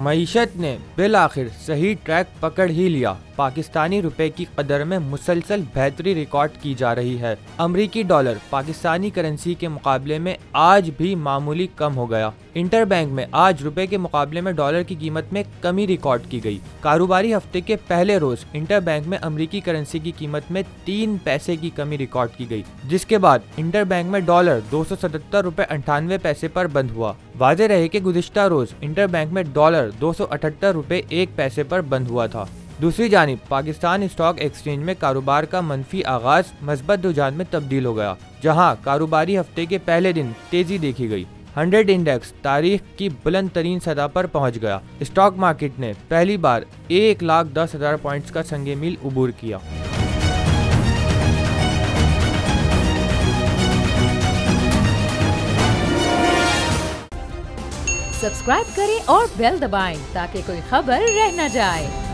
मईशत ने बिल आखिर सही ट्रैक पकड़ ही लिया। पाकिस्तानी रुपए की कदर में मुसलसल बेहतरी रिकॉर्ड की जा रही है। अमरीकी डॉलर पाकिस्तानी करेंसी के मुकाबले में आज भी मामूली कम हो गया। इंटरबैंक में आज रुपए के मुकाबले में डॉलर की कीमत में कमी रिकॉर्ड की गई। कारोबारी हफ्ते के पहले रोज इंटरबैंक में अमरीकी करेंसी की कीमत में 3 पैसे की कमी रिकॉर्ड की गई, जिसके बाद इंटरबैंक में डॉलर 277 रुपए 98 पैसे पर बंद हुआ। वाज़ेह रहे कि गुज़िश्ता रोज इंटरबैंक में डॉलर 278 रुपए 1 पैसे पर बंद हुआ था। दूसरी जानिब पाकिस्तान स्टॉक एक्सचेंज में कारोबार का मनफी आगाज मस्बत रुझान में तब्दील हो गया, जहां कारोबारी हफ्ते के पहले दिन तेजी देखी गई। 100 इंडेक्स तारीख की बुलंद तरीन सतह पर पहुंच गया। स्टॉक मार्केट ने पहली बार 1,10,000 पॉइंट्स का संगे मील उबूर किया। सब्सक्राइब करें और बेल दबाएं ताकि कोई खबर रह न जाए।